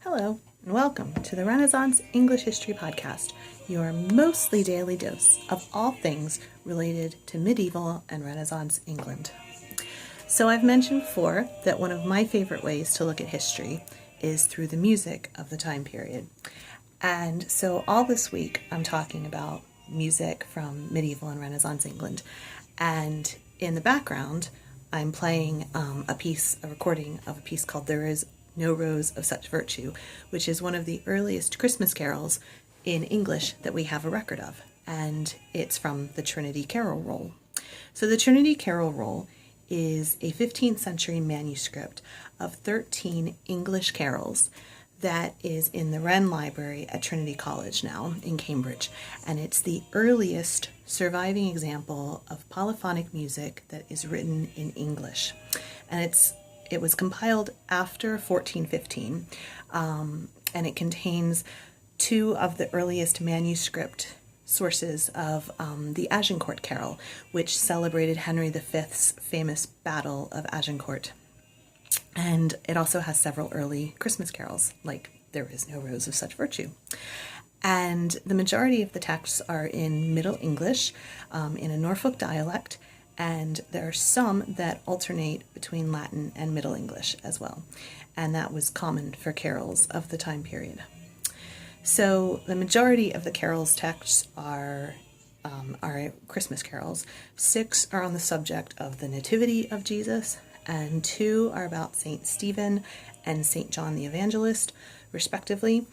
Hello, and welcome to the Renaissance English History Podcast, your mostly daily dose of all things related to medieval and Renaissance England. So I've mentioned before that one of my favorite ways to look at history is through the music of the time period. And so all this week I'm talking about music from medieval and Renaissance England. And in the background, I'm playing a recording of a piece called There Is No Rose of Such Virtue, which is one of the earliest Christmas carols in English that we have a record of. And it's from the Trinity Carol Roll. So the Trinity Carol Roll is a 15th century manuscript of 13 English carols that is in the Wren Library at Trinity College now in Cambridge. And it's the earliest surviving example of polyphonic music that is written in English. And it was compiled after 1415, and it contains two of the earliest manuscript sources of the Agincourt Carol, which celebrated Henry V's famous Battle of Agincourt. And it also has several early Christmas carols, like There Is No Rose of Such Virtue. And the majority of the texts are in Middle English, in a Norfolk dialect, and there are some that alternate between Latin and Middle English as well. And that was common for carols of the time period. So the majority of the carols' texts are Christmas carols. 6 are on the subject of the Nativity of Jesus, and 2 are about St. Stephen and St. John the Evangelist, respectively,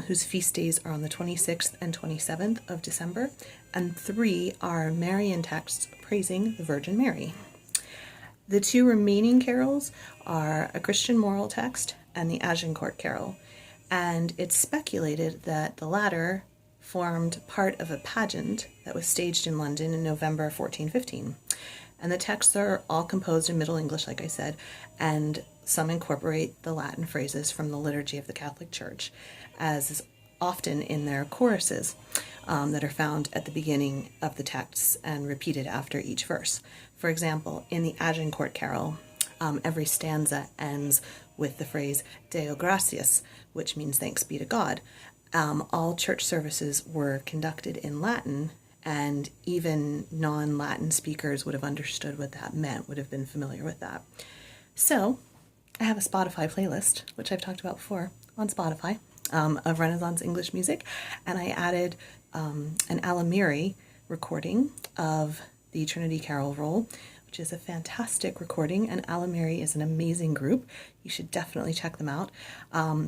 whose feast days are on the 26th and 27th of December, and 3 are Marian texts praising the Virgin Mary. The 2 remaining carols are a Christian moral text and the Agincourt Carol, and it's speculated that the latter formed part of a pageant that was staged in London in November 1415. And the texts are all composed in Middle English, like I said, and some incorporate the Latin phrases from the liturgy of the Catholic Church, as is often in their choruses that are found at the beginning of the texts and repeated after each verse. For example, in the Agincourt Carol, every stanza ends with the phrase Deo gratias, which means thanks be to God. All church services were conducted in Latin, and even non-Latin speakers would have understood what that meant, would have been familiar with that. So I have a Spotify playlist, which I've talked about before on Spotify, of Renaissance English music, and I added an Alamiri recording of the Trinity Carol Roll, which is a fantastic recording, and Alamiri is an amazing group. You should definitely check them out.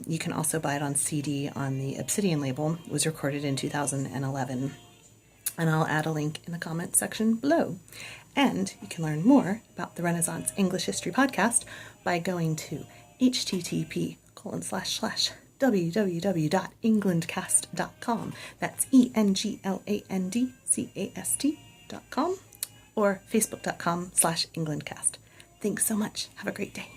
You can also buy it on CD on the Obsidian label. It was recorded in 2011. And I'll add a link in the comments section below. And you can learn more about the Renaissance English History Podcast by going to http://www.englandcast.com. That's englandcast.com, or facebook.com/englandcast. Thanks so much. Have a great day.